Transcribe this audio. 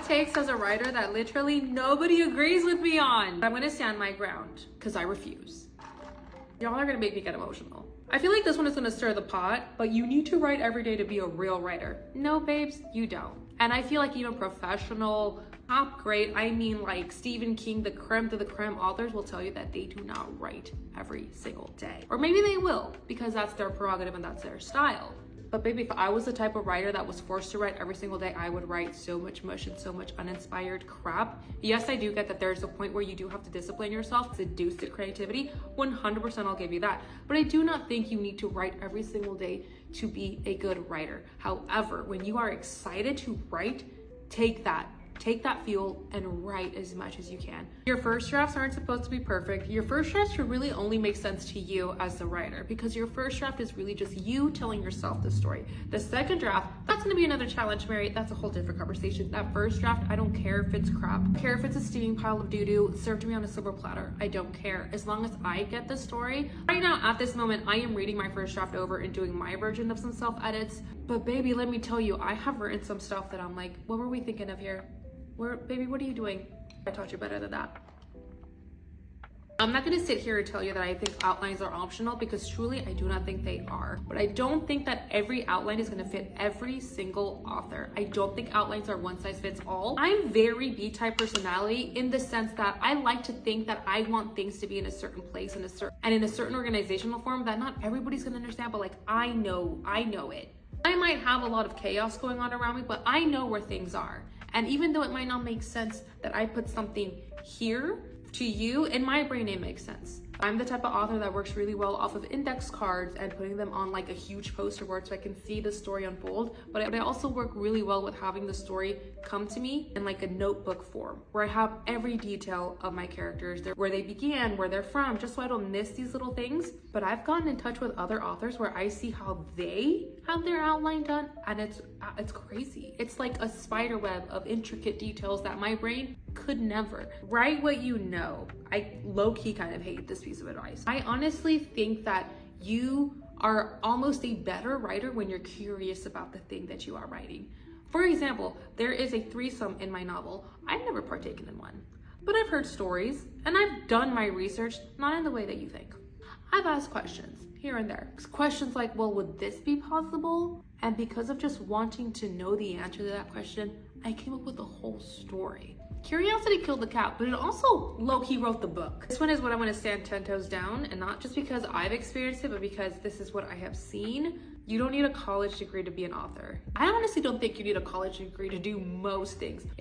Takes as a writer that literally nobody agrees with me on. I'm gonna stand my ground because I refuse. Y'all are gonna make me get emotional. I feel like this one is gonna stir the pot, but you need to write every day to be a real writer. No, babes, you don't. And I feel like even professional, top grade, I mean like Stephen King, the creme de la creme authors will tell you that they do not write every single day. Or maybe they will, because that's their prerogative and that's their style. But baby, if I was the type of writer that was forced to write every single day, I would write so much mush and so much uninspired crap. Yes, I do get that there's a point where you do have to discipline yourself to seduce the creativity. 100% I'll give you that. But I do not think you need to write every single day to be a good writer. However, when you are excited to write, take that fuel and write as much as you can. Your first drafts aren't supposed to be perfect. Your first draft should really only make sense to you as the writer, because your first draft is really just you telling yourself the story. The second draft, that's gonna be another challenge, Mary. That's a whole different conversation. That first draft, I don't care if it's crap. I don't care if it's a steaming pile of doo-doo served to me on a silver platter. I don't care. As long as I get the story. Right now, at this moment, I am reading my first draft over and doing my version of some self-edits. But baby, let me tell you, I have written some stuff that I'm like, what were we thinking of here? Baby, what are you doing? I taught you better than that. I'm not gonna sit here and tell you that I think outlines are optional, because truly I do not think they are. But I don't think that every outline is gonna fit every single author. I don't think outlines are one size fits all. I'm very B-type personality in the sense that I like to think that I want things to be in a certain place and in a certain organizational form that not everybody's gonna understand, but like I know it. I might have a lot of chaos going on around me, but I know where things are. And even though it might not make sense that I put something here, to you, in my brain it makes sense. I'm the type of author that works really well off of index cards and putting them on like a huge poster board so I can see the story unfold. But I also work really well with having the story come to me in like a notebook form, where I have every detail of my characters, where they began, where they're from, just so I don't miss these little things. But I've gotten in touch with other authors where I see how they have their outline done, and it's crazy. It's like a spider web of intricate details that my brain could never. Write what you know. I low-key kind of hate this piece of advice. I honestly think that you are almost a better writer when you're curious about the thing that you are writing. For example, there is a threesome in my novel. I've never partaken in one, but I've heard stories and I've done my research, not in the way that you think. I've asked questions here and there. Questions like, well, would this be possible? And because of just wanting to know the answer to that question, I came up with a whole story. Curiosity killed the cat, but it also low-key wrote the book. This one is what I want to stand 10 toes down, and not just because I've experienced it, but because this is what I have seen. You don't need a college degree to be an author. I honestly don't think you need a college degree to do most things. If